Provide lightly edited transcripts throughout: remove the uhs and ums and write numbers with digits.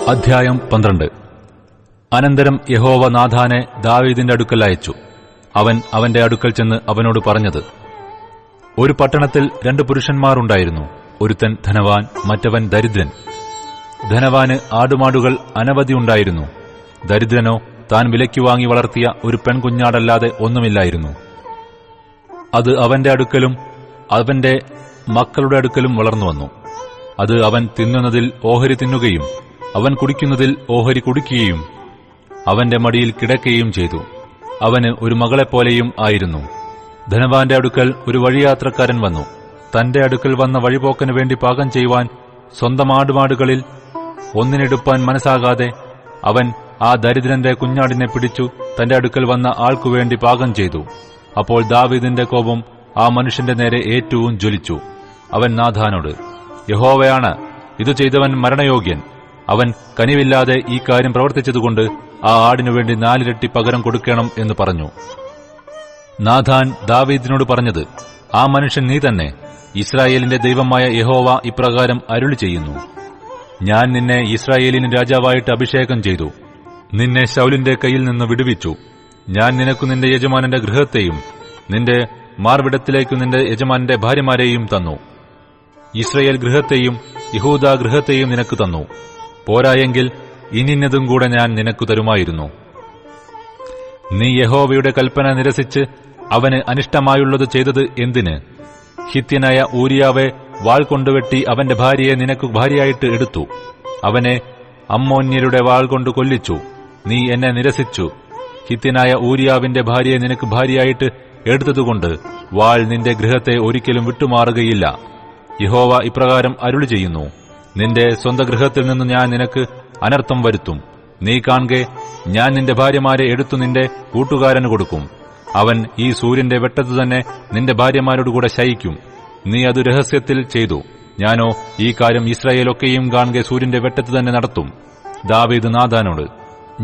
അധ്യായം 12. അനന്തരം യഹോവ നാഥാനെ ദാവീദിന്റെ അടുക്കൽ അയച്ചു. അവൻ അവന്റെ അടുക്കൽ ചെന്ന് അവനോട് പറഞ്ഞത്: ഒരു പട്ടണത്തിൽ 2 പുരുഷന്മാർ ഉണ്ടായിരുന്നു. ഒരുത്തൻ ധനവാൻ, മറ്റവൻ ദരിദ്രൻ. ധനവാന് ആടുമാടുകൾ അനവധി ഉണ്ടായിരുന്നു. ദരിദ്രനോ താൻ വിലയ്ക്ക് വാങ്ങി വളർത്തിയ ഒരു പെൺകുഞ്ഞാടല്ലാതെ ഒന്നുമില്ലായിരുന്നു. അത് അവന്റെ അടുക്കലും അവന്റെ മക്കളുടെ അടുക്കലും വളർന്നുവന്നു. അത് അവൻ തിന്നുന്നതിൽ ഓഹരി തിന്നുകയും അവൻ കുടിക്കുന്നതിൽ ഓഹരി കുടിക്കുകയും അവന്റെ മടിയിൽ കിടക്കുകയും ചെയ്തു. അവന് ഒരു മകളെപ്പോലെയും ആയിരുന്നു. ധനവാന്റെ അടുക്കൽ ഒരു വഴിയാത്രക്കാരൻ വന്നു. തന്റെ അടുക്കൽ വന്ന വഴിപോക്കന് വേണ്ടി പാകം ചെയ്യുവാൻ സ്വന്തം ആടുമാടുകളിൽ ഒന്നിനെടുപ്പാൻ മനസ്സാകാതെ അവൻ ആ ദരിദ്രന്റെ കുഞ്ഞാടിനെ പിടിച്ചു തന്റെ അടുക്കൽ വന്ന ആൾക്കുവേണ്ടി പാകം ചെയ്തു. അപ്പോൾ ദാവീദിന്റെ കോപം ആ മനുഷ്യന്റെ നേരെ ഏറ്റവും ജ്വലിച്ചു. അവൻ നാഥാനോട്: യഹോവയാണ് ഇതു ചെയ്തവൻ മരണയോഗ്യൻ. അവൻ കനിവില്ലാതെ ഈ കാര്യം പ്രവർത്തിച്ചതുകൊണ്ട് ആ ആടിനുവേണ്ടി 4 ഇരട്ടി പകരം കൊടുക്കണം എന്ന് പറഞ്ഞു. നാഥാൻ ദാവീദിനോട് പറഞ്ഞത്: ആ മനുഷ്യൻ നീ തന്നെ. ഇസ്രായേലിന്റെ ദൈവമായ യഹോവ ഇപ്രകാരം അരുളി ചെയ്യുന്നു: ഞാൻ നിന്നെ ഇസ്രായേലിന് രാജാവായിട്ട് അഭിഷേകം ചെയ്തു. നിന്നെ ശൌലിന്റെ കയ്യിൽ നിന്ന് വിടുവിച്ചു. ഞാൻ നിനക്ക് നിന്റെ യജമാനന്റെ ഗൃഹത്തെയും നിന്റെ മാർവിടത്തിലേക്കു നിന്റെ യജമാനന്റെ ഭാര്യമാരെയും തന്നു. ഇസ്രായേൽ ഗൃഹത്തെയും യഹൂദാ ഗൃഹത്തെയും നിനക്ക് തന്നു. പോരായെങ്കിൽ ഇനിന്നതും കൂടെ ഞാൻ നിനക്ക് തരുമായിരുന്നു. നീ യഹോവയുടെ കൽപ്പന നിരസിച്ച് അവന് അനിഷ്ടമായുള്ളത് ചെയ്തത് എന്തിന്? ഹിത്യനായ ഊരിയാവെ വാൾ കൊണ്ടുവെട്ടി അവന്റെ ഭാര്യയെ നിനക്ക് ഭാര്യയായിട്ട് എടുത്തു. അവനെ അമ്മോന്യരുടെ വാൾ കൊണ്ട് കൊല്ലിച്ചു. നീ എന്നെ നിരസിച്ചു. ഹിത്യനായ ഊരിയാവിന്റെ ഭാര്യയെ നിനക്ക് ഭാര്യയായിട്ട് എടുത്തതുകൊണ്ട് വാൾ നിന്റെ ഗൃഹത്തെ ഒരിക്കലും വിട്ടുമാറുകയില്ല. യഹോവ ഇപ്രകാരം അരുളി ചെയ്യുന്നു: നിന്റെ സ്വന്തം ഗൃഹത്തിൽ നിന്ന് ഞാൻ നിനക്ക് അനർത്ഥം വരുത്തും. നീ കാൺകെ ഞാൻ നിന്റെ ഭാര്യമാരെ എടുത്തു നിന്റെ കൂട്ടുകാരന് കൊടുക്കും. അവൻ ഈ സൂര്യന്റെ വെട്ടത്തു തന്നെ നിന്റെ ഭാര്യമാരോടുകൂടെ ശയിക്കും. നീ അത് രഹസ്യത്തിൽ ചെയ്തു. ഞാനോ ഈ കാര്യം ഇസ്രായേലൊക്കെയും കാൺകെ സൂര്യന്റെ വെട്ടത്തു തന്നെ നടത്തും. ദാവീദ് നാഥാനോട്: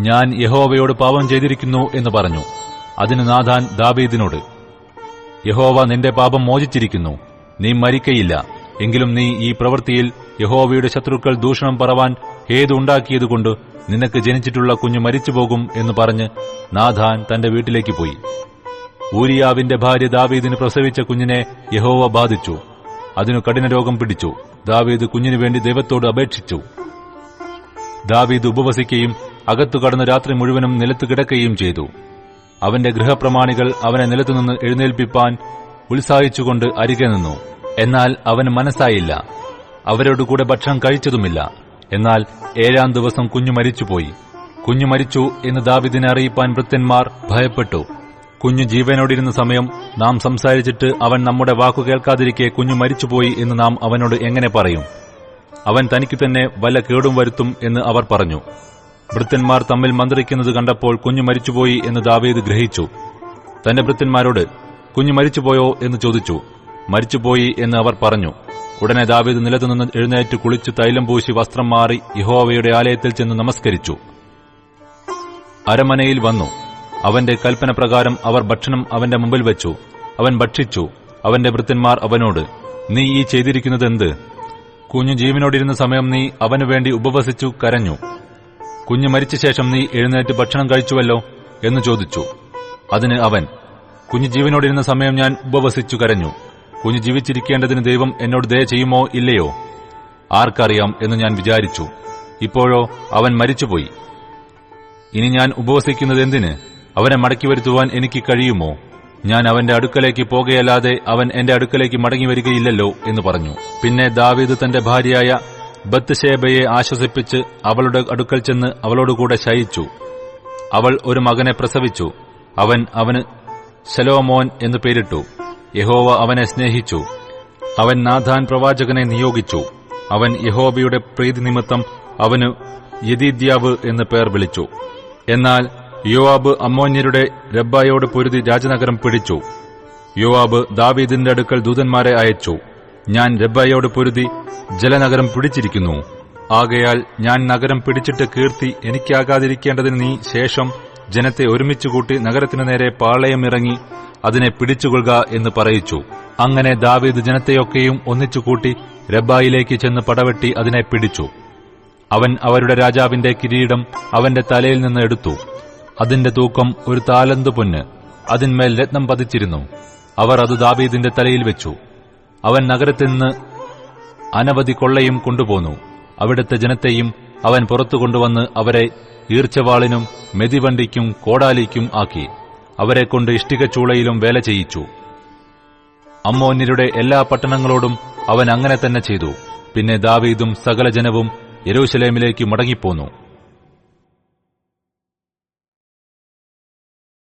ഞാൻ യഹോവയോട് പാപം ചെയ്തിരിക്കുന്നു എന്ന് പറഞ്ഞു. അതിന് നാഥാൻ ദാവീദിനോട്: യഹോവ നിന്റെ പാപം മോചിച്ചിരിക്കുന്നു. നീ മരിക്കയില്ല. എങ്കിലും നീ ഈ പ്രവൃത്തിയിൽ യഹോവയുടെ ശത്രുക്കൾ ദൂഷണം പറവാൻ ഹേതുണ്ടാക്കിയതുകൊണ്ട് നിനക്ക് ജനിച്ചിട്ടുള്ള കുഞ്ഞു മരിച്ചുപോകും എന്ന് പറഞ്ഞ് നാഥാൻ തന്റെ വീട്ടിലേക്ക് പോയി. ഊരിയാവിന്റെ ഭാര്യ ദാവീദിന് പ്രസവിച്ച കുഞ്ഞിനെ യഹോവ ബാധിച്ചു. അതിനു കഠിനരോഗം പിടിച്ചു. ദാവീദ് കുഞ്ഞിനു വേണ്ടി ദൈവത്തോട് അപേക്ഷിച്ചു. ദാവീദ് ഉപവസിക്കുകയും അകത്തു കടന്ന് രാത്രി മുഴുവനും നിലത്ത് കിടക്കുകയും ചെയ്തു. അവന്റെ ഗൃഹപ്രമാണികൾ അവനെ നിലത്തുനിന്ന് എഴുന്നേൽപ്പിപ്പാൻ ഉത്സാഹിച്ചുകൊണ്ട് അരികെ നിന്നു. എന്നാൽ അവന് മനസ്സായില്ല. അവരോടുകൂടെ ഭക്ഷണം കഴിച്ചതുമില്ല. എന്നാൽ 7-ാം ദിവസം കുഞ്ഞു മരിച്ചുപോയി. കുഞ്ഞു മരിച്ചു എന്ന് ദാവീദിനെ അറിയിപ്പാൻ ഭൃത്യന്മാർ ഭയപ്പെട്ടു. കുഞ്ഞു ജീവനോടിരുന്ന സമയം നാം സംസാരിച്ചിട്ട് അവൻ നമ്മുടെ വാക്കു കേൾക്കാതിരിക്കെ കുഞ്ഞു മരിച്ചുപോയി എന്ന് നാം അവനോട് എങ്ങനെ പറയും? അവൻ തനിക്ക് തന്നെ വല്ല കേടും വരുത്തും എന്ന് അവർ പറഞ്ഞു. ഭൃത്യന്മാർ തമ്മിൽ മന്ത്രിക്കുന്നത് കണ്ടപ്പോൾ കുഞ്ഞു മരിച്ചുപോയി എന്ന് ദാവീദ് ഗ്രഹിച്ചു. തന്റെ ഭൃത്യന്മാരോട് കുഞ്ഞു മരിച്ചുപോയോ എന്ന് ചോദിച്ചു. മരിച്ചുപോയി എന്ന് അവർ പറഞ്ഞു. ഉടനെ ദാവീദ് നിലത്തുനിന്ന് എഴുന്നേറ്റ് കുളിച്ച് തൈലം പൂശി വസ്ത്രം മാറി യഹോവയുടെ ആലയത്തിൽ ചെന്ന് നമസ്കരിച്ചു. അരമനയിൽ വന്നു. അവന്റെ കൽപ്പന പ്രകാരം അവർ ഭക്ഷണം അവന്റെ മുമ്പിൽ വെച്ചു. അവൻ ഭക്ഷിച്ചു. അവന്റെ ഭൃത്യന്മാർ അവനോട്: നീ ഈ ചെയ്തിരിക്കുന്നതെന്ത്? കുഞ്ഞു ജീവനോടിരുന്ന സമയം നീ അവനു വേണ്ടി ഉപവസിച്ചു കരഞ്ഞു. കുഞ്ഞു മരിച്ച ശേഷം നീ എഴുന്നേറ്റ് ഭക്ഷണം കഴിച്ചുവല്ലോ എന്ന് ചോദിച്ചു. അതിന് അവൻ: കുഞ്ഞു ജീവനോടിരുന്ന സമയം ഞാൻ ഉപവസിച്ചു കരഞ്ഞു. കുഞ്ഞു ജീവിച്ചിരിക്കേണ്ടതിന് ദൈവം എന്നോട് ദയ ചെയ്യുമോ ഇല്ലയോ? ആർക്കറിയാം എന്ന് ഞാൻ വിചാരിച്ചു. ഇപ്പോഴോ അവൻ മരിച്ചുപോയി. ഇനി ഞാൻ ഉപവസിക്കുന്നത് എന്തിന്? അവനെ മടക്കി വരുത്തുവാൻ എനിക്ക് കഴിയുമോ? ഞാൻ അവന്റെ അടുക്കലേക്ക് പോകയല്ലാതെ അവൻ എന്റെ അടുക്കലേക്ക് മടങ്ങി വരികയില്ലല്ലോ എന്ന് പറഞ്ഞു. പിന്നെ ദാവീദ് തന്റെ ഭാര്യയായ ബത്ത്ശേബയെ ആശ്വസിപ്പിച്ച് അവളുടെ അടുക്കൽ ചെന്ന് അവളോടുകൂടെ ശയിച്ചു. അവൾ ഒരു മകനെ പ്രസവിച്ചു. അവന് ശലോമോൻ എന്നു പേരിട്ടു. യഹോവ അവനെ സ്നേഹിച്ചു. അവൻ നാഥാൻ പ്രവാചകനെ നിയോഗിച്ചു. അവൻ യഹോവയുടെ പ്രീതി നിമിത്തം അവന് യെദീദ്യാവ് എന്ന് പേർ വിളിച്ചു. എന്നാൽ യോവാബ് അമ്മോന്യരുടെ രബ്ബായോട് പൊരുതി രാജനഗരം പിടിച്ചു. യോവാബ് ദാവീദിന്റെ അടുക്കൽ ദൂതന്മാരെ അയച്ചു: ഞാൻ രബ്ബായോട് പൊരുതി ജലനഗരം പിടിച്ചിരിക്കുന്നു. ആകയാൽ ഞാൻ നഗരം പിടിച്ചിട്ട് കീർത്തി എനിക്കാകാതിരിക്കേണ്ടതിന് നീ ശേഷം ജനത്തെ ഒരുമിച്ചുകൂട്ടി നഗരത്തിനു നേരെ പാളയമിറങ്ങി അതിനെ പിടിച്ചുകൊള്ളുക എന്ന് പറയിച്ചു. അങ്ങനെ ദാവീദ് ജനത്തെയൊക്കെയും ഒന്നിച്ചുകൂട്ടി രബ്ബായിലേക്ക് ചെന്ന് പടവെട്ടി അതിനെ പിടിച്ചു. അവൻ അവരുടെ രാജാവിന്റെ കിരീടം അവന്റെ തലയിൽ നിന്ന് എടുത്തു. അതിന്റെ തൂക്കം 1 താലന്ത് പൊന്ന്, അതിന്മേൽ രത്നം പതിച്ചിരുന്നു. അവർ അത് ദാവീദിന്റെ തലയിൽ വെച്ചു. അവൻ നഗരത്തിൽ നിന്ന് അനവധി കൊള്ളയും കൊണ്ടുപോന്നു. അവിടുത്തെ ജനത്തെയും അവൻ പുറത്തു കൊണ്ടുവന്ന് അവരെ ഈർച്ചവാളിനും മെതിവണ്ടിക്കും കോടാലിക്കും ആക്കി. അവരെക്കൊണ്ട് ഇഷ്ടികച്ചൂളയിലും വേല ചെയ്യിച്ചു. അമ്മോന്യരുടെ എല്ലാ പട്ടണങ്ങളോടും അവൻ അങ്ങനെ തന്നെ ചെയ്തു. പിന്നെ ദാവീദും സകല ജനവും യെരൂശലേമിലേക്ക് മടങ്ങിപ്പോന്നു.